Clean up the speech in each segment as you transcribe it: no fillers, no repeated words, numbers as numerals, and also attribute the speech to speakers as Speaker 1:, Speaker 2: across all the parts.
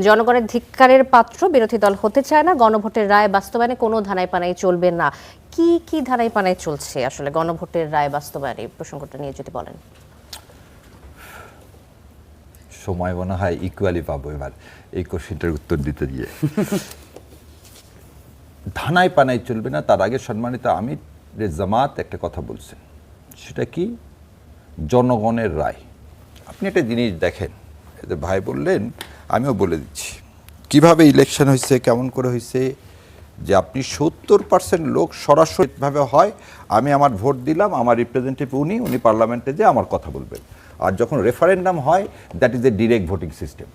Speaker 1: জনগণের ধিক্কারের পাত্র, বিরোধী দল হতে চায় না, গণভোটের রায় বাস্তবায়নে কোনো ধানাই পানাই চলবে না। কি কি ধানাই পানাই চলছে আসলে গণভোটের রায় বাস্তবায়নে, এই প্রসঙ্গটা নিয়ে যদি বলেন।
Speaker 2: সময় মনে হয় ইকুয়ালি পাবো এবার এই কোশ্চেনটার উত্তর দিতে গিয়ে। ধানাই পানাই চলবে না, তার আগে সম্মানিত আমির জামাত একটা কথা বলছেন, সেটা কি? জনগণের রায়। আপনি একটা জিনিস দেখেন, এদের ভাই বললেন, আমিও বলে দিচ্ছি কিভাবে ইলেকশন হয়েছে, কেমন করে হয়েছে। যে আপনি 70% লোক সরাসরিভাবে হয়, আমি আমার ভোট দিলাম, আমার রিপ্রেজেন্টেটিভ উনি পার্লামেন্টে যে আমার কথা বলবেন। আর যখন রেফারেন্ডাম হয়, that is a direct voting system.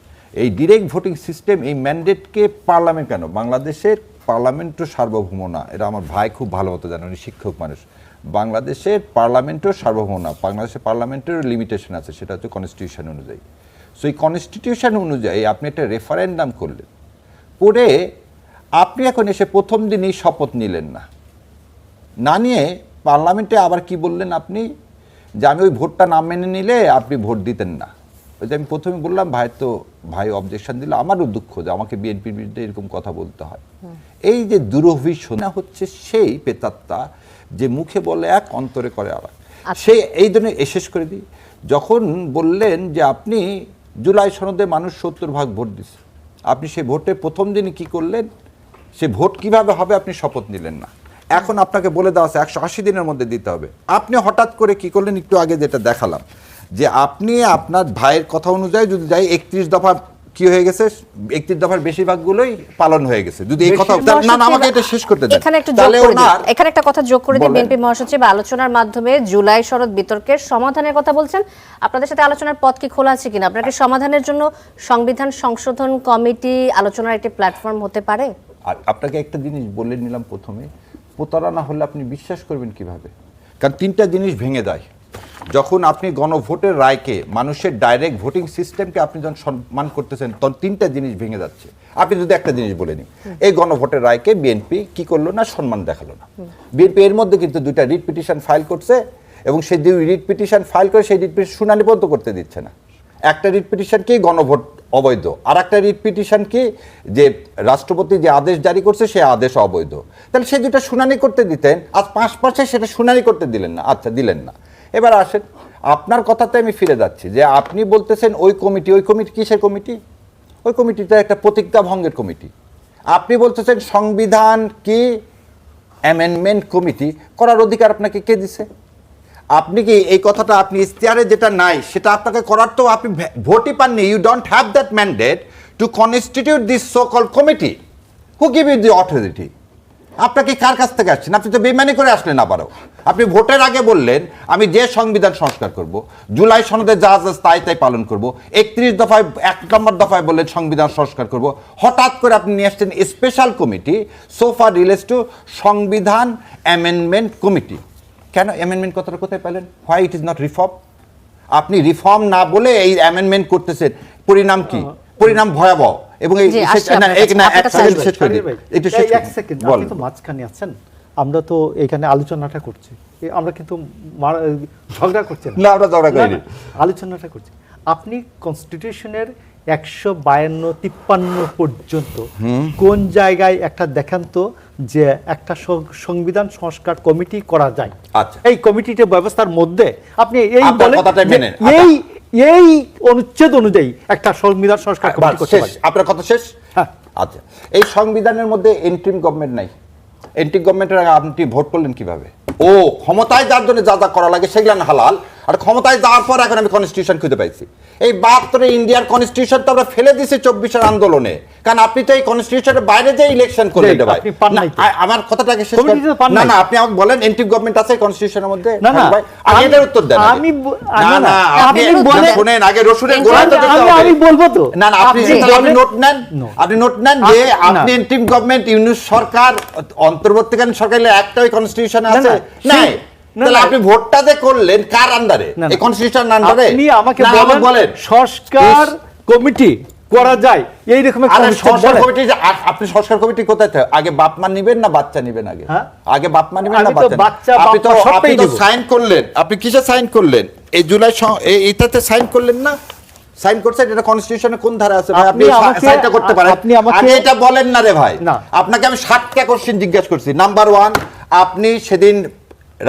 Speaker 2: এই ডিরেক্ট ভোটিং সিস্টেম, এই ম্যান্ডেটকে পার্লামেন্ট, কেন বাংলাদেশের পার্লামেন্টও সার্বভৌম না, এটা আমার ভাই খুব ভালো মতো জানে, উনি শিক্ষক মানুষ। বাংলাদেশের পার্লামেন্টও সার্বভৌম না, বাংলাদেশের পার্লামেন্টের লিমিটেশন আছে, সেটা হচ্ছে কনস্টিটিউশন অনুযায়ী। সো এই কনস্টিটিউশন অনুযায়ী আপনি একটা রেফারেন্ডাম করলেন, করে আপনি এখন এসে প্রথম দিনই শপথ নিলেন না, না নিয়ে পার্লামেন্টে আবার কি বললেন আপনি, যে আমি ওই ভোটটা না মেনে নিলে আপনি ভোট দিতেন না। ওই যে আমি প্রথমে বললাম, ভাই অবজেকশন দিল, আমারও দুঃখ যে আমাকে বিএনপির বিরুদ্ধে এরকম কথা বলতে হয়। এই যে দুরভিসন্ধিটা হচ্ছে সেই পেতাত্তা যে মুখে বলে এক, অন্তরে করে আর এক। সে এই ধরনের শেষ করে দিই, যখন বললেন যে আপনি জুলাই সনদে মানুষ 70% ভোট দিচ্ছে, আপনি সেই ভোটে প্রথম দিনই কি করলেন, সে ভোট কিভাবে হবে আপনি শপথ নিলেন না। এখন আপনাকে বলে দেওয়া আছে 180 দিনের মধ্যে দিতে হবে, আপনি হঠাৎ করে কি করলেন, একটু আগে যেটা দেখালাম, যে আপনি আপনার ভাইয়ের কথা অনুযায়ী যদি যাই 31 দফা কি হয়ে গেছে, 31 দফার বেশিরভাগগুলোই পালন হয়ে গেছে। যদি এই কথা না, আমাকে এটা শেষ করতে দেন।
Speaker 1: এখানে একটা কথা যোগ করে দিই, বিএনপি মহাসচিব আলোচনার মাধ্যমে জুলাই সনদ বিতর্কের সমাধানের কথা বলছেন। আপনাদের সাথে আলোচনার পথ কি খোলা আছে কিনা? আপনাকে সমাধানের জন্য সংবিধান সংশোধন কমিটি আলোচনার একটি প্ল্যাটফর্ম হতে পারে?
Speaker 2: আর আপনাকে একটা জিনিস বলে নিলাম প্রথমে, প্রতারণা হলে আপনি বিশ্বাস করবেন কিভাবে? কারণ তিনটা জিনিস ভেঙে দেয় যখন আপনি গণভোটের রায়কে, মানুষের ডাইরেক্ট ভোটিং সিস্টেমকে আপনি যখন সম্মান করতেছেন, তখন তিনটা জিনিস ভেঙে যাচ্ছে। আপনি যদি একটা জিনিস বলে নিন, এই গণভোটের রায়কে বিএনপি কি করলো না, সম্মান দেখালো না। বিএনপি এর মধ্যে কিন্তু 2টা রিট পিটিশন ফাইল করছে, এবং সেই 2 রিট পিটিশন ফাইল করে সেই রিট পিটিশন শুনানি পর্যন্ত করতে দিচ্ছে না। একটা রিট পিটিশন কি গণভোট অবৈধ, আর একটা রিট পিটিশন কি যে রাষ্ট্রপতি যে আদেশ জারি করছে সে আদেশ অবৈধ। তাহলে সেই 2টা শুনানি করতে দিতেন, আজ 5 মাসে সেটা শুনানি করতে দিলেন না। আচ্ছা, দিলেন না। এবার আসেন, আপনার কথাতে আমি ফিরে যাচ্ছি, যে আপনি বলতেছেন ওই কমিটি কিসের কমিটি? ওই কমিটিটা একটা প্রতিজ্ঞা ভঙ্গের কমিটি। আপনি বলতেছেন সংবিধান কি অ্যামেন্ডমেন্ট কমিটি করার অধিকার আপনাকে কে দিছে? আপনি কি এই কথাটা, আপনি ইশতেহারে যেটা নাই সেটা আপনাকে করার তো আপনি ভোটই পাননি। You don't have that mandate to constitute this so call committee. Who give you the authority? আপনাকে কার কাছ থেকে আসছেন? আপনি তো বেইমানি করে আসলেন আবারও। আপনি ভোটের আগে বললেন আমি যে সংবিধান সংস্কার করব, জুলাই সনদে যা যা তাই পালন করব, 31 দফায় 1 নম্বর দফায় বললেন সংবিধান সংস্কার করব। হঠাৎ করে আপনি নিয়ে আসছেন special committee sofa relates to সংবিধান অ্যামেন্ডমেন্ট কমিটি। কেন অ্যামেন্ডমেন্ট কথাটা কোথায় পেলেন? Why it is not reform? আপনি রিফর্ম না বলে এই অ্যামেন্ডমেন্ট করতেছেন, পরিণাম কি? পরিণাম ভয়াবহ। এবং
Speaker 3: মাঝখানে আছেন, আমরা তো এখানে আলোচনাটা করছি, আমরা কিন্তু ঝগড়া করছি না, আমরা ঝগড়া করিনি, আলোচনাটা করছি। আপনি কনস্টিটিউশনের 152-53 পর্যন্ত কোন জায়গায় একটা দেখান তো যে একটা সংবিধান সংস্কার কমিটি করা যায়?
Speaker 2: আচ্ছা,
Speaker 3: এই কমিটির ব্যবস্থার মধ্যে আপনি এই এই অনুচ্ছেদ অনুযায়ী একটা সংবিধান সংস্কার কমিটি করতে পারেন?
Speaker 2: আপনার কথা শেষ? হ্যাঁ। আচ্ছা, এই সংবিধানের মধ্যে ইন্টারিম গভর্নমেন্ট নাই। ইন্টারিম গভর্নমেন্টের আগে আপনি ভোট করলেন কিভাবে? ও ক্ষমতায় যার জন্য যা যা করা লাগে সেগুলো হালাল, আর ক্ষমতায় যাওয়ার পর এখন আমি কনস্টিটিউশন খুঁজে পাইছি। এই 72 ইন্ডিয়ার কনস্টিটিউশন তো আমরা ফেলে দিয়েছি 24-এর আন্দোলনে, কারণ আপনি তো এই কনস্টিটিউশনের বাইরে যে ইলেকশন করলেন। আমার কথাটাকে শেষ করুন। না না, আপনি আমাকে বলেন ইন্টারিম গভর্নমেন্ট আছে কনস্টিটিউশনের মধ্যে? আগে এর উত্তর দেন। না না, আপনি শুনেন আগে, রসুনের গোড়াটা
Speaker 3: আমি বলবো তো।
Speaker 2: না না, আপনি নোট নেন, আপনি নোট নেন যে আপনি ইন্টারিম গভর্নমেন্ট, ইউনূস সরকার, অন্তর্বর্তীকালীন সরকারের একটা ওই কনস্টিটিউশনে আছে নাই? তাহলে আপনি ভোটটা যে করলেন কার আন্ডারে? এই কনস্টিটিউশন আন্ডারে?
Speaker 3: আপনি আমাকে বলেন সংস্কার কমিটি করা যায় এই রকম
Speaker 2: সংস্কার কমিটি। আপনি সংস্কার কমিটি কোথায় থাকে? আগে বাপ মা নিবেন না বাচ্চা নিবেন? আগে বাপ মা নিবেন না বাচ্চা? আপনি তো সাইন করলেন, আপনি কিসে সাইন করলেন? এই জুলাই এটাতে সাইন করলেন না? সাইন করছেন, এটা কনস্টিটিউশনে কোন ধারা আছে ভাই? আপনি
Speaker 3: আমাকে-
Speaker 2: সাইনটা করতে পারেন।
Speaker 3: আপনি আমাকে-
Speaker 2: আগে এটা বলেন না রে ভাই।
Speaker 3: না।
Speaker 2: আপনাকে আমি 7টা কোশ্চেন জিজ্ঞাসা করছি। নাম্বার 1, আপনি সেদিন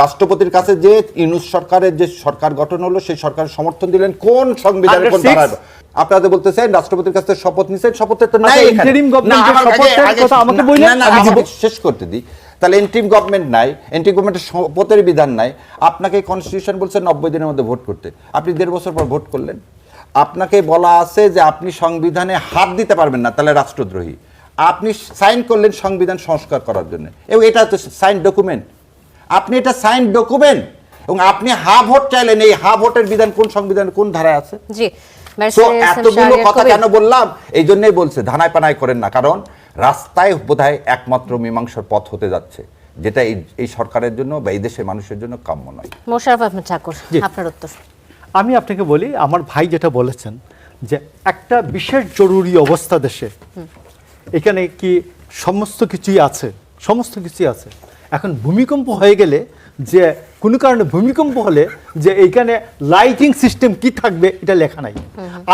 Speaker 2: রাষ্ট্রপতির কাছে যে ইউনূস সরকারের যে সরকার গঠন হলো সেই সরকারের সমর্থন দিলেন কোন সংবিধানের কোন
Speaker 3: 106
Speaker 2: ধারা? আপনারা বলতেছেন রাষ্ট্রপতির কাছে শপথ নিছেন, শপথে তো নাই
Speaker 3: আচ্ছা,
Speaker 2: এখানে।
Speaker 3: interim government
Speaker 2: না,
Speaker 3: এর
Speaker 2: আমার
Speaker 3: শপথের
Speaker 2: আগে-
Speaker 3: কথা আমাকে বললেন,
Speaker 2: না, না,
Speaker 3: আমি
Speaker 2: আমাকে
Speaker 3: দিব।
Speaker 2: শেষ করতে দিই। তাহলে ইন্টিম গভর্নমেন্ট নাই, ইন্টিম গভর্নমেন্টের শপথের বিধান নাই। আপনাকে কনস্টিটিউশন বলছে 90 দিনের মধ্যে ভোট করতে, আপনি 1.5 বছর পর ভোট করলেন। আপনাকে বলা আছে যে আপনি সংবিধানে হাত দিতে পারবেন না, তাহলে রাষ্ট্রদ্রোহী। আপনি সাইন করলেন সংবিধান সংস্কার করার জন্য, এবং এটা তো সাইন ডকুমেন্ট। আপনি এটা সাইন ডকুমেন্ট, এবং আপনি হা ভোট চাইলেন। এই হা ভোটের বিধান কোন সংবিধান কোন ধারায় আছে?
Speaker 1: জি
Speaker 2: তো
Speaker 1: ব্যারিস্টার এস এম
Speaker 2: এতগুলো
Speaker 1: শাহরিয়ার
Speaker 2: কথা
Speaker 1: কবির।
Speaker 2: কেন বললাম? এই জন্যই বলছে ধানায় পানায় করেন না, কারণ রাস্তায় বোধহয় একমাত্র মীমাংসার পথ হতে যাচ্ছে, যেটা এই সরকারের জন্য বা এই দেশের মানুষের জন্য কাম্য নয়।
Speaker 1: মোশাররফ আহমেদ ঠাকুর,
Speaker 3: জি।
Speaker 1: আপনার উত্তর।
Speaker 3: আমি আপনাকে বলি, আমার ভাই যেটা বলেছেন যে একটা বিশেষ জরুরি অবস্থা দেশে, এখানে কি সমস্ত কিছুই আছে, সমস্ত কিছুই আছে। এখন ভূমিকম্প হয়ে গেলে, যে কোনো কারণে ভূমিকম্প হলে যে এইখানে লাইটিং সিস্টেম কি থাকবে এটা লেখা নাই।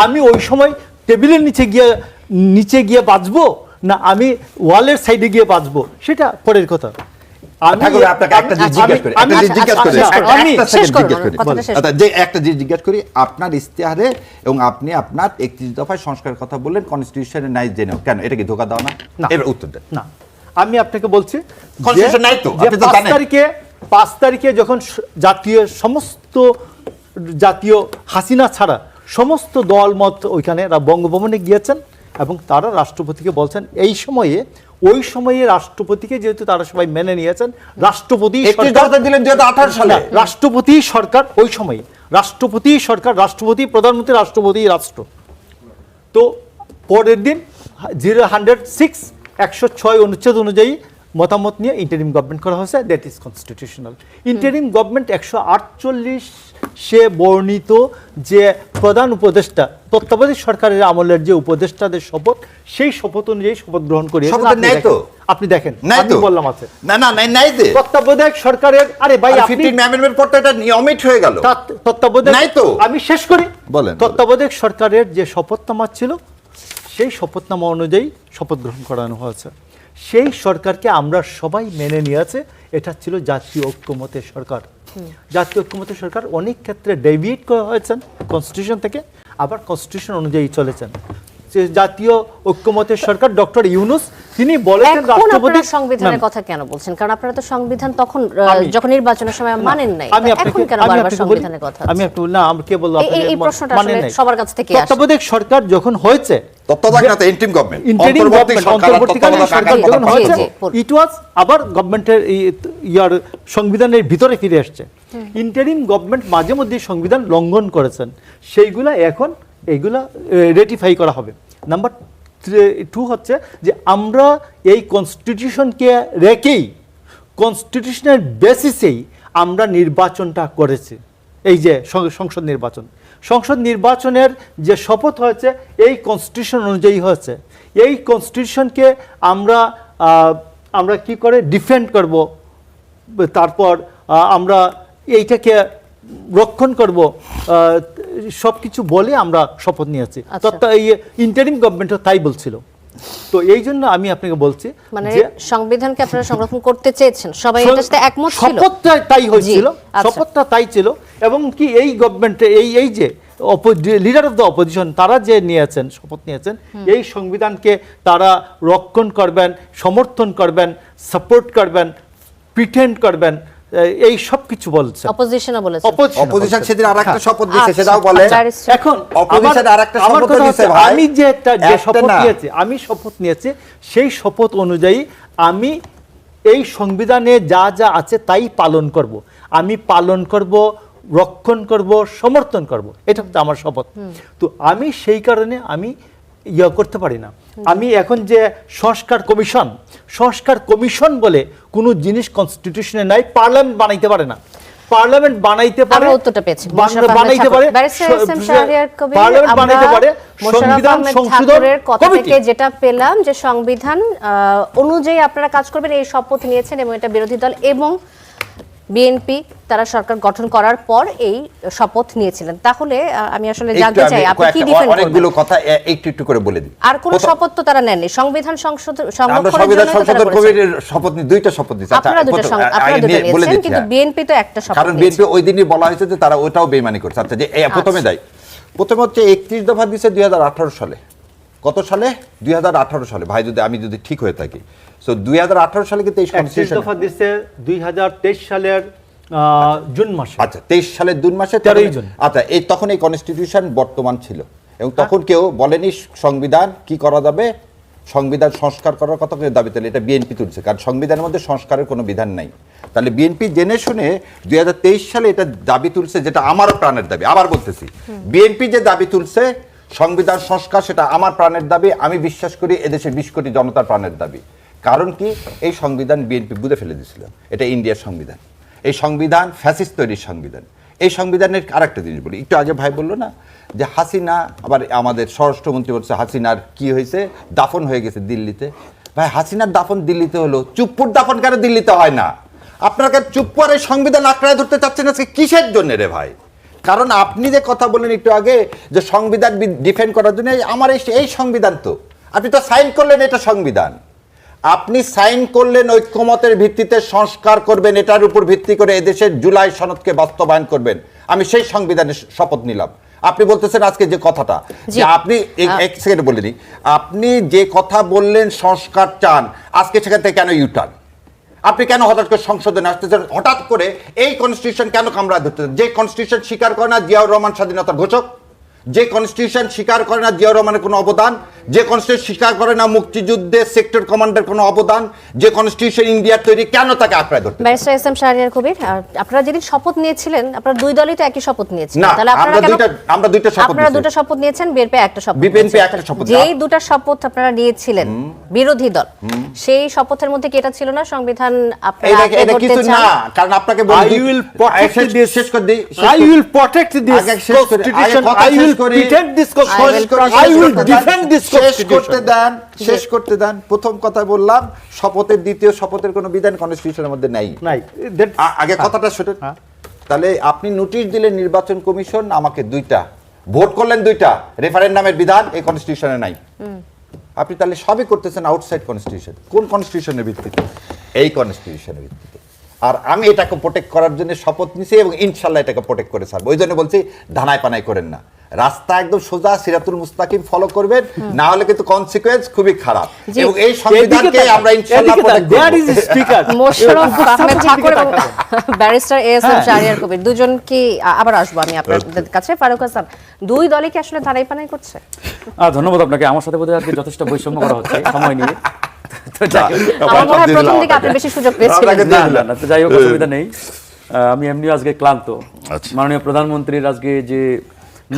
Speaker 3: আমি ওই সময় টেবিলের নিচে গিয়ে বাঁচবো, না আমি ওয়ালের সাইডে গিয়ে বাঁচবো, সেটা পরের কথা।
Speaker 2: ঠাকুর, আপনাকে একটা জিনিস জিজ্ঞেস করি, একটা জিনিস জিজ্ঞেস করি,
Speaker 3: আমি
Speaker 2: একটা
Speaker 1: শেষ
Speaker 2: সেকেন্ড
Speaker 1: করুন,
Speaker 2: জিজ্ঞেস করি।
Speaker 1: কথাটা শেষ
Speaker 2: আচ্ছা, যে একটা জিনিস জিজ্ঞেস করি, আপনার ইশতেহারে এবং আপনি আপনার 31 দফায় সংস্কারের কথা বললেন, কনস্টিটিউশনে নাই জেনেও, কেন এটা কি ধোঁকা দাও না?
Speaker 3: না।
Speaker 2: এর উত্তর দেন।
Speaker 3: না, আমি আপনাকে বলছি
Speaker 2: Constitution নাই তো,
Speaker 3: যে
Speaker 2: আপনি তো
Speaker 3: 5
Speaker 2: জানেন।
Speaker 3: তারিখে যখন সমস্ত জাতীয় হাসিনা ছাড়া সমস্ত দলমত ওইখানে বঙ্গভবনে গিয়েছেন, এবং তারা রাষ্ট্রপতিকে বলছেন ওই সময়ে রাষ্ট্রপতিকে যেহেতু তারা সবাই মেনে নিয়েছেন, রাষ্ট্রপতি
Speaker 2: 31 দফা দিলেন 2018 সালে।
Speaker 3: রাষ্ট্রপতি সরকার ওই সময়ে রাষ্ট্রপতি সরকার, রাষ্ট্রপতি প্রধানমন্ত্রী, রাষ্ট্রপতি রাষ্ট্র। তো পরের দিন 106 অনুচ্ছেদ অনুযায়ী মতামত নিয়ে ইন্টারিম গভর্নমেন্ট করা হয়েছে, that is constitutional. Interim government 148 সে বর্ণিত যে প্রধান উপদেষ্টা, তত্ত্বাবধায়ক সরকারের আমলের যে উপদেষ্টাদের শপথ, সেই শপথ অনুযায়ী শপথ গ্রহণ করিয়েছেন।
Speaker 2: শপথে নাই তো।
Speaker 3: আপনি দেখেন,
Speaker 2: নাই
Speaker 3: আমি
Speaker 2: তো।
Speaker 3: বললাম আছে
Speaker 2: না না, নাই দে।
Speaker 3: তত্ত্বাবধায়ক সরকারের, আরে ভাই
Speaker 2: আর
Speaker 3: আপনি
Speaker 2: 15 অ্যামেন্ডমেন্ট পর তো এটা অমিট হয়ে গেল।
Speaker 3: তত্ত্বাবধায়ক
Speaker 2: নাই তো।
Speaker 3: আমি শেষ করি।
Speaker 2: বলেন।
Speaker 3: তত্ত্বাবধায়ক সরকারের যে শপথনামা ছিল, সেই শপথনামা অনুযায়ী শপথ গ্রহণ করানো হয়েছে। সেই সরকারকে আমরা সবাই মেনে নিয়েছে। এটা ছিল জাতীয় ঐক্যমতের সরকার। জাতীয় ঐক্যমতের সরকার অনেক ক্ষেত্রে ডেভিয়েট করা হয়েছেন কনস্টিটিউশন থেকে, আবার কনস্টিটিউশন অনুযায়ী চলেছেন। যে জাতীয় ঐক্যমতের সরকার ডক্টর ইউনূস, তিনি বলেছেন
Speaker 1: এখন
Speaker 3: রাষ্ট্রপতি
Speaker 1: আপনারা সংবিধানের কথা কেন বলছেন? কারণ আপনারা তো সংবিধান তখন
Speaker 3: আমি-
Speaker 1: যখন নির্বাচনের সময় মানেন নাই,
Speaker 3: আমি
Speaker 1: তো
Speaker 3: আপনাকে
Speaker 1: এখন কেন
Speaker 3: আমি
Speaker 1: বারবার
Speaker 3: আপনাকে বলি,
Speaker 1: সংবিধানের কথা
Speaker 3: আমি একটু না, আমি কে বলবো,
Speaker 1: এই প্রশ্নটা
Speaker 3: মানে
Speaker 1: আসলে
Speaker 3: নাই।
Speaker 1: সবার কাছ থেকে আসে।
Speaker 3: তত্ত্বাবধায়ক সরকার যখন হয়েছে,
Speaker 2: তত্ত্বাবধায়ক না তো, ইন্টিম গভর্নমেন্ট।
Speaker 3: ইন্টারিম গভর্নমেন্ট, অন্তর্বর্তীকালীন সরকার যখন হয়েছে,
Speaker 1: জি।
Speaker 3: ইট ওয়াজ আবার গভর্নমেন্টের ইয়ার সংবিধানের ভিতরে ফিরে আসছে। ইন্টারিম গভর্নমেন্ট মাঝে মধ্যে সংবিধান লঙ্ঘন করেছেন, সেইগুলা এখন এইগুলা রেটিফাই করা হবে। নাম্বার 2 হচ্ছে যে আমরা এই কনস্টিটিউশনকে রেখেই, কনস্টিটিউশনের বেসিসেই আমরা নির্বাচনটা করেছি। এই যে সংসদ নির্বাচনের যে শপথ হয়েছে, এই কনস্টিটিউশন অনুযায়ী হয়েছে। এই কনস্টিটিউশনকে আমরা কি করে ডিফেন্ড করব, তারপর আমরা এইটাকে রক্ষণ করব, সব কিছু বলে আমরা শপথ নিয়েছি। এই ইন্টারিম গভর্নমেন্টও তাই বলছিল। তো এই জন্য আমি আপনাকে বলছি,
Speaker 1: মানে
Speaker 3: যে
Speaker 1: সংবিধানকে আপনারা সংরক্ষণ করতে চেয়েছেন, সবাই এটার সাথে একমত ছিল।
Speaker 3: শপথটা তাই হয়েছিল,
Speaker 1: জি, আচ্ছা।
Speaker 3: শপথটা তাই ছিল। এবং কি এই গভর্নমেন্টে এই যে লিডার অফ দ্য অপোজিশন, তারা যে নিয়েছেন, শপথ নিয়েছেন, এই সংবিধানকে তারা রক্ষণ করবেন, সমর্থন করবেন, সাপোর্ট করবেন, প্রিটেন্ড করবেন, এই সব কিছু বলছেন।
Speaker 1: অপোজিশনও বলেছে।
Speaker 2: অপোজিশন সেদিন আরেকটা
Speaker 3: হ্যাঁ।
Speaker 2: শপথ দিয়েছে,
Speaker 1: আচ্ছা,
Speaker 2: সেটাও বলে।
Speaker 1: ব্যারিস্টার।
Speaker 3: এখন
Speaker 2: অপোজিশন আরেকটা
Speaker 3: আমার
Speaker 2: শপথ
Speaker 3: কথা
Speaker 2: দিয়েছে
Speaker 3: হচ্ছে,
Speaker 2: ভাই।
Speaker 3: আমি যে
Speaker 2: একটা
Speaker 3: শপথ
Speaker 2: না।
Speaker 3: নিয়েছি, আমি শপথ নিয়েছি, সেই শপথ অনুযায়ী আমি এই সংবিধানে যা যা আছে তাই পালন করব। আমি পালন করব, রক্ষণ করব, সমর্থন করব, এটা হচ্ছে আমার শপথ। তো আমি সেই কারণে আমি করতে পারি না। আমি এখন যে সংস্কার কমিশন বলে কোনো জিনিস কনস্টিটিউশনে নাই, পার্লামেন্ট বানাইতে পারে না। পার্লামেন্ট বানাইতে পারে,
Speaker 1: আমরা উত্তরটা পেয়েছি।
Speaker 3: বানাইতে পারে,
Speaker 1: barrister S M Shahriar Kabir,
Speaker 3: parliament বানাইতে পারে, সংবিধান সংশোধন
Speaker 1: ঠাকুরের কথা
Speaker 3: কমিটি।
Speaker 1: থেকে যেটা পেলাম যে সংবিধান অনুযায়ী আপনারা কাজ করবেন, এই শপথ নিয়েছেন, এবং এটা বিরোধী দল এবং বিএনপি তারা সরকার গঠন করার পর এই শপথ নিয়েছিলেন, তাহলে আমি আসলে জানতে চাই আপনি কি ডিফেন্ড করবেন?
Speaker 2: অনেকগুলো কথা একটু একটু করে বলে দিই।
Speaker 1: আর কোন শপথ তো তারা নেননি, সংবিধান সংশোধন
Speaker 2: আমরা সংবিধান সংশোধন কমিটির শপথ নিই, দুইটা শপথ নিয়েছে।
Speaker 1: আপনারা দুটো নিয়েছেন, কিন্তু বিএনপি তো একটা শপথ
Speaker 2: কারণ বিএনপি ওই দিনই বলা হয়েছে যে তারা ওটাও বেইমানি করছে। আচ্ছা, যে প্রথমে দেয়, প্রথমে হচ্ছে 31 দফা দিয়েছে 2018 সালে। কত সালে? 2018 সালে, ভাই যদি আমি যদি ঠিক হয়ে থাকি। সো 2018 সালে কিন্তু এই কনস্টিটিউশন
Speaker 3: দফা দিছে 2023 সালের জুন মাসে।
Speaker 2: আচ্ছা, 23 সালের জুন মাসে
Speaker 3: 13 জুন।
Speaker 2: আচ্ছা, এই তখন এই কনস্টিটিউশন বর্তমান ছিল এবং তখন কেউ বলেনি সংবিধান কি করা যাবে, সংবিধান সংস্কার করার কথা কেউ দাবি তুলে, এটা বিএনপি তুলছে, কারণ সংবিধানের মধ্যে সংস্কারের কোনো বিধান নাই। তাহলে বিএনপি জেনে শুনে 2023 সালে এটা দাবি তুলছে, যেটা আমারও প্রাণের দাবি। আবার বলতেছি, বিএনপি যে দাবি তুলছে সংবিধান সংস্কার, সেটা আমার প্রাণের দাবি, আমি বিশ্বাস করি এদেশের 20 কোটি জনতার প্রাণের দাবি। কারণ কি, এই সংবিধান বিএনপি বুঝে ফেলে দিয়েছিল এটা ইন্ডিয়ার সংবিধান, এই সংবিধান ফ্যাসিস্ট তৈরির সংবিধান। এই সংবিধানের আরেকটা জিনিস বলি, একটু আগে ভাই বললো না যে হাসিনা, আবার আমাদের স্বরাষ্ট্রমন্ত্রী বলছে হাসিনার কি হয়েছে, দাফন হয়ে গেছে দিল্লিতে। ভাই, হাসিনার দাফন দিল্লিতে হলো, চুপ্পুর দাফন কেন দিল্লিতে হয় না? আপনাকে চুপ্পুর এই সংবিধান আঁকড়ায় ধরতে চাচ্ছেন আজকে কিসের জন্য রে ভাই? কারণ আপনি যে কথা বললেন একটু আগে যে সংবিধান ডিফেন্ড করার জন্য, আমার এই সংবিধান তো আপনি তো সাইন করলেন, এটা সংবিধান আপনি সাইন করলেন, ঐক্যমতের ভিত্তিতে সংস্কার করবেন, এটার উপর ভিত্তি করে এদেশের জুলাই সনদকে বাস্তবায়ন করবেন। আমি সেই সংবিধানের শপথ নিলাম। আপনি বলতেছেন আজকে যে কথাটা, যে আপনি এক সেকেন্ড বলে দিই, আপনি যে কথা বললেন সংস্কার চান, আজকে সেখান থেকে কেন ইউটার্ন? আপনি কেন হঠাৎ করে সংশোধনে আসতেছেন? হঠাৎ করে এই কনস্টিটিউশন কেন কামড়া ধরতেছেন? যে কনস্টিটিউশন স্বীকার করে না জিয়াউর রহমান স্বাধীনতার ঘোষক, যে কনস্টিটিউশন স্বীকার করে না জিয়াউর রহমানের কোনো অবদান, যে কনস্টিটিউশন স্বীকার করে না মুক্তিযুদ্ধে সেক্টর কমান্ডার কোনো অবদান, যে কনস্টিটিউশন ইন্ডিয়ার তৈরি, কেন তাকে আঁকড়ায় ধরতে?
Speaker 1: Barrister S M Shahriar Kabir, আপনারা যেদিন শপথ নিয়েছিলেন, আপনারা দুই দলই তো একই শপথ নিয়েছিলেন, তাহলে
Speaker 2: আমরা দুইটা শপথ
Speaker 1: আপনারা দুটো শপথ নিয়েছেন, বিএনপি একটা শপথ,
Speaker 2: বিএনপি একটা শপথ।
Speaker 1: যেই দুটো শপথ আপনারা নিয়েছিলেন বিরোধী দল, সেই শপথের মধ্যে কি এটা ছিল না সংবিধান আপনারা
Speaker 2: এটা কিছু না? কারণ আপনাকে বলি,
Speaker 3: I will protect this,
Speaker 2: শেষ করে দিই,
Speaker 3: I will protect this constitution, I will defend this constitution, I will defend this constitution.
Speaker 2: শেষ করতে দেন। প্রথম কথা বললাম, শপথের দ্বিতীয় শপথের কোনো বিধান কনস্টিটিউশনের মধ্যে নাই। আগে কথাটা শুনুন। তাহলে আপনি নোটিশ দিলেন নির্বাচন কমিশন আমাকে, দুইটা ভোট করলেন, দুইটা রেফারেন্ডামের বিধান এই কনস্টিটিউশনে নাই। আপনি তাহলে সবই করতেছেন আউটসাইড কনস্টিটিউশন। কোন কনস্টিটিউশনের ভিত্তিতে? এই কনস্টিটিউশনের ভিত্তিতে। আর আমি এটাকে প্রোটেক্ট করার জন্য শপথ নিছি এবং ইনশাল্লাহ এটাকে প্রোটেক্ট করে ছাড়বো। ওই জন্য বলছি ধানায় পানায় করেন না, রাস্তা একদম সোজা সিরাতুল মুস্তাকিম ফলো করবেন, না হলে কিন্তু কনসিকুয়েন্স খুবই খারাপ। এবং এই সংবিধানকে আমরা ইনশাআল্লাহ প্রোটেক্ট করব।
Speaker 1: মোশাররফ আহমেদ ঠাকুর এবং barrister S M Shahriar Kabir, দুজন কি আবার আসবো আমি আপনাদের কাছে। ফারুক হাসান, দুই দলে কি আসলে ধারাই পানাই করছে?
Speaker 4: ধন্যবাদ আপনাকে। আমার সাথে বোধহয় আজকে যথেষ্ট বৈষম্য করা হচ্ছে সময় নিয়ে।
Speaker 1: আমার মনে হয় প্রথম দিকে আপনি বেশি সুযোগ পেয়েছিলেন।
Speaker 4: না, তো যাই হোক, অসুবিধা নেই। আমি এমনিও আজকে ক্লান্ত। মাননীয় প্রধানমন্ত্রীর আজকে যে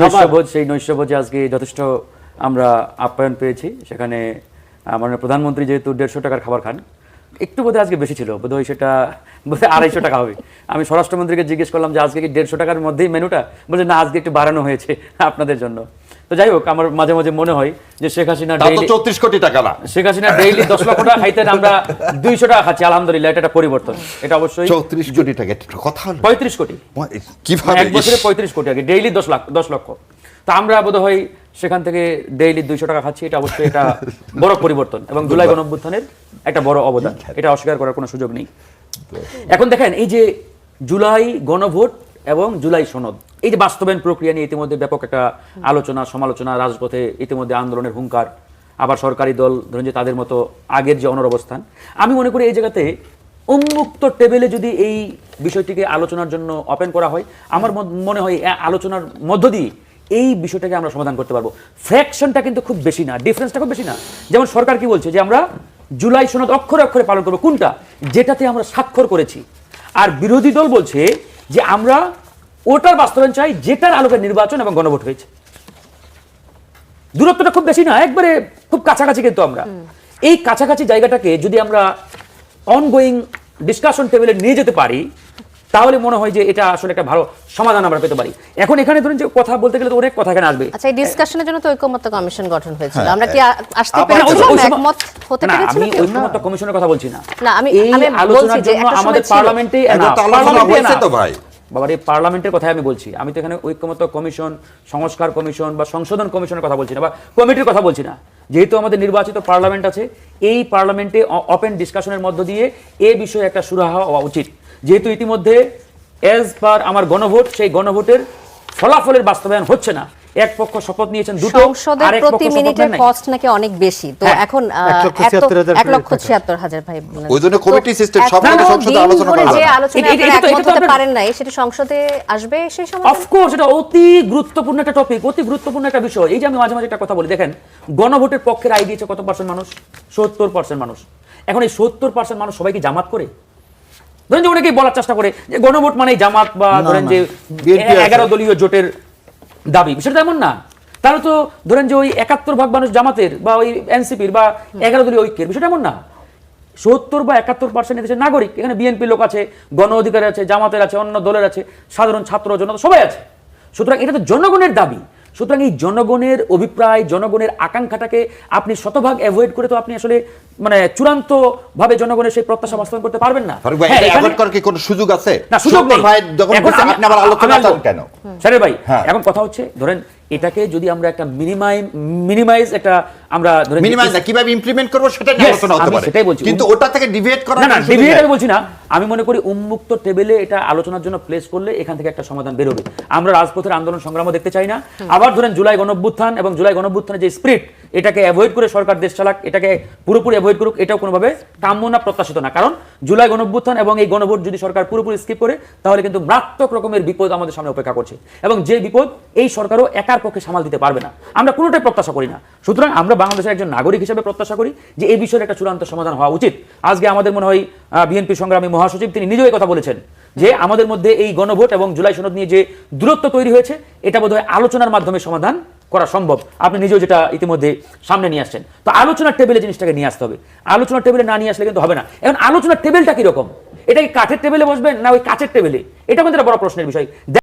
Speaker 4: নৈশভোজ, সেই নৈশভোজে আজকে যথেষ্ট আমরা আপ্যায়ন পেয়েছি। সেখানে মাননীয় প্রধানমন্ত্রী যেহেতু 150 টাকার খাবার খান, একটু বোধহয় আজকে বেশি ছিল, বোধহয় সেটা বোধহয় 250 টাকা হবে। আমি স্বরাষ্ট্রমন্ত্রীকে জিজ্ঞেস করলাম যে আজকে কি 150 টাকার মধ্যেই মেনুটা? বলে না, আজকে একটু বাড়ানো হয়েছে আপনাদের জন্য। তো যাই হোক, আমার মাঝে মাঝে মনে হয় যে শেখ হাসিনা ডেইলি
Speaker 2: 34 কোটি টাকা না,
Speaker 4: শেখ হাসিনা ডেইলি 10 লক্ষ টাকা খাইতেন, আমরা 200 টাকা খাচ্ছি। আলহামদুলিল্লাহ, এটা একটা পরিবর্তন। এটা অবশ্যই
Speaker 2: 34 কোটি টাকা কথা হলো
Speaker 4: 35 কোটি,
Speaker 2: কিভাবে
Speaker 4: এক বছরে 35 কোটি, আগে ডেইলি 10 লক্ষ। তো আমরা বোধহয় সেখান থেকে ডেইলি 200 টাকা খাচ্ছি। এটা অবশ্যই এটা বড় পরিবর্তন এবং জুলাই গণঅভ্যুত্থানের একটা বড় অবদান, এটা অস্বীকার করার কোনো সুযোগ নেই। এখন দেখেন, এই যে জুলাই গণভোট এবং জুলাই সনদ, এই যে বাস্তবায়ন প্রক্রিয়া নিয়ে ইতিমধ্যে ব্যাপক একটা আলোচনা সমালোচনা, রাজপথে ইতিমধ্যে আন্দোলনের হুঙ্কার, আবার সরকারি দল ধরেন যে তাদের মতো আগের যে অনর অবস্থান। আমি মনে করি এই জায়গাতে উন্মুক্ত টেবিলে যদি এই বিষয়টিকে আলোচনার জন্য ওপেন করা হয়, আমার মনে হয় আলোচনার মধ্য দিয়ে এই বিষয়টাকে আমরা সমাধান করতে পারবো। ফ্র্যাকশনটা কিন্তু খুব বেশি না, ডিফারেন্সটা খুব বেশি না। যেমন সরকার কি বলছে যে আমরা জুলাই সনদ অক্ষরে অক্ষরে পালন করবো, কোনটা? যেটাতে আমরা স্বাক্ষর করেছি। আর বিরোধী দল বলছে যে আমরা ওটার বাস্তবায়ন চাই যেটার আলোকে নির্বাচন এবং গণভোট হয়েছে। দূরত্বটা খুব বেশি না, একবারে খুব কাছাকাছি। কিন্তু আমরা এই কাছাকাছি জায়গাটাকে যদি আমরা অনগোয়িং ডিসকাশন টেবিলে নিয়ে যেতে পারি, তাহলে মনে হয় যে এটা আসলে একটা ভালো সমাধান আমরা পেতে পারি। এখন এখানে ধরুন যে কথা বলতে গেলে তো অনেক কথা এখানে আসবে।
Speaker 1: আচ্ছা, এই ডিসকাশনের জন্য তো ঐকমত্য কমিশন গঠন হয়েছিল, আমরা কি আসতে পেরেছিলাম? একমত হতে
Speaker 4: না,
Speaker 1: পেরেছিল
Speaker 4: আমি
Speaker 1: কি?
Speaker 4: ঐক্যমত্য কমিশনের কথা বলছি না।
Speaker 1: না, আমি
Speaker 4: এই
Speaker 1: বলছি
Speaker 4: আলোচনার
Speaker 1: যে
Speaker 4: জন্য
Speaker 1: একটা সময়
Speaker 4: আমাদের
Speaker 1: ছিল।
Speaker 4: পার্লামেন্টে
Speaker 2: এটা তো আলোচনা হয়েছে তো ভাই।
Speaker 4: বাবার এই পার্লামেন্টের কথাই আমি বলছি। আমি তো এখানে ঐক্যমত্য কমিশন, সংস্কার কমিশন বা সংশোধন কমিশনের কথা বলছি না, বা কমিটির কথা বলছি না। যেহেতু আমাদের নির্বাচিত পার্লামেন্ট আছে, এই পার্লামেন্টে ওপেন ডিসকাশনের মধ্য দিয়ে এই বিষয়ে একটা সুরাহা হওয়া উচিত। যেহেতু ইতিমধ্যে এজ পার আমার গণভোট, সেই গণভোটের ফলাফলের বাস্তবায়ন হচ্ছে না। এক পক্ষ শপথ নিয়েছেন দুটো,
Speaker 1: সংসদের
Speaker 4: আর এক
Speaker 1: প্রতি
Speaker 4: পক্ষ শপথ
Speaker 1: মিনিটের
Speaker 4: নেন নাই।
Speaker 1: কস্ট নাকি অনেক বেশি, তো
Speaker 4: হ্যাঁ,
Speaker 1: এখন
Speaker 3: 1,76,000
Speaker 1: 1,76,000 ভাই বললেন।
Speaker 2: ওই জন্য
Speaker 1: তো
Speaker 2: committee system, সব
Speaker 1: এত
Speaker 2: কিছু সংসদে
Speaker 1: দিন
Speaker 2: আলোচনা
Speaker 1: ধরে
Speaker 2: করা
Speaker 1: যে
Speaker 2: হয় না।
Speaker 1: আলোচনায়
Speaker 4: এটা
Speaker 1: আপনারা
Speaker 4: তো- এটা
Speaker 1: একমত
Speaker 4: তো
Speaker 1: হতে
Speaker 4: আপনার-
Speaker 1: পারেন নাই, সেটা সংসদে আসবে সেই সময়।
Speaker 4: অফকোর্স এটা অতি গুরুত্বপূর্ণ একটা টপিক, অতি গুরুত্বপূর্ণ একটা বিষয়। এই যে আমি মাঝে মাঝে একটা কথা বলি, দেখেন গণভোটের পক্ষের রায় দিয়েছে কত পার্সেন্ট মানুষ? 70% মানুষ। এখন এই 70% মানুষ সবাই কি জামাত করে? ধরেন যে অনেকেই বলার চেষ্টা করে যে গণভোট মানে জামাত বা ধরেন যে
Speaker 2: BNP আছে।
Speaker 4: 11 দলীয় জোটের দাবি, সেটা তেমন না। তাহলে তো ধরেন যে ওই 71% মানুষ জামাতের বা ওই এনসিপির বা 11 দলীয় ঐক্যের, বিষয়টা এমন না। 70 বা 71% দেশের নাগরিক। এখানে বিএনপি লোক আছে, গণ অধিকার আছে, জামাতের আছে, অন্য দলের আছে, সাধারণ ছাত্র জনতা সবাই আছে। সুতরাং এটা তো জনগণের দাবি। সুতরাং এই জনগণের অভিপ্রায়, জনগণের আকাঙ্ক্ষাটাকে আপনি শতভাগ অ্যাভয়েড করে তো আপনি আসলে মানে চূড়ান্ত ভাবে জনগণের সেই প্রত্যাশা বাস্তবায়ন করতে পারবেন না।
Speaker 2: ফারুক ভাই,
Speaker 4: হ্যাঁ,
Speaker 2: এটা
Speaker 4: এখানে-
Speaker 2: avoid করার কি কোনো সুযোগ আছে?
Speaker 4: না, সুযোগ নেই।
Speaker 2: সত্তর ভাই যখন
Speaker 4: এখন
Speaker 2: বলছে, আপনি আবার আলোচনা
Speaker 4: আমি
Speaker 2: চান
Speaker 4: আসবো।
Speaker 2: কেন?
Speaker 4: স্যারের ভাই,
Speaker 2: হ্যাঁ।
Speaker 4: এখন কথা হচ্ছে ধরেন এটাকে যদি আমরা একটা মিনিমাইজ একটা আমরা ধরেন
Speaker 2: মিনিমাইজ না, কিভাবে ইমপ্লিমেন্ট করবো সেটা নিয়ে
Speaker 4: Yes,
Speaker 2: আলোচনা হতে
Speaker 4: আমি
Speaker 2: পারে,
Speaker 4: সেটাই বলছি।
Speaker 2: কিন্তু ওটা থেকে ডিভিয়েট করা
Speaker 4: না না ডিবেট আমি বলছি না। আমি মনে করি উন্মুক্ত টেবিলে এটা আলোচনার জন্য প্লেস করলে এখান থেকে একটা সমাধান বেরোবে। আমরা রাজপথের আন্দোলন সংগ্রামও দেখতে চাই না। আবার ধরেন জুলাই গণঅভ্যুত্থান এবং জুলাই গণঅভ্যুত্থানের যে স্পিরিট, এটাকে অ্যাভয়েড করে সরকার দেশ চালাক, এটাকে পুরোপুরি অ্যাভয়েড করুক, এটাও কোনোভাবে কাম্য না, প্রত্যাশিত না। কারণ জুলাই গণঅভ্যুত্থান এবং এই গণভোট যদি সরকার পুরোপুরি স্কিপ করে, তাহলে কিন্তু মারাত্মক রকমের বিপদ আমাদের সামনে অপেক্ষা করছে, এবং যে বিপদ এই সরকারও একার পক্ষে সামাল দিতে পারবে না। আমরা কোনোটাই প্রত্যাশা করি না। সুতরাং আমরা বাংলাদেশের একজন নাগরিক হিসেবে প্রত্যাশা করি যে এই বিষয়ের একটা চূড়ান্ত সমাধান হওয়া উচিত। আজকে আমাদের মনে হয় বিএনপি সংগ্রামী মহাসচিব তিনি নিজেও এই কথা বলেছেন যে আমাদের মধ্যে এই গণভোট এবং জুলাই সনদ নিয়ে যে দূরত্ব তৈরি হয়েছে, এটা বোধহয় আলোচনার মাধ্যমে সমাধান করা সম্ভব। আপনি নিজেও যেটা ইতিমধ্যে সামনে নিয়ে আসছেন। তো আলোচনার টেবিলে জিনিসটাকে নিয়ে আসতে হবে। আলোচনার টেবিলে না নিয়ে আসলে কিন্তু হবে না। এখন আলোচনার টেবিলটা কিরকম? এটা কি কাঠের টেবিলে বসবেন না ওই কাচের টেবিলে? এটা কিন্তু একটা বড় প্রশ্নের বিষয়।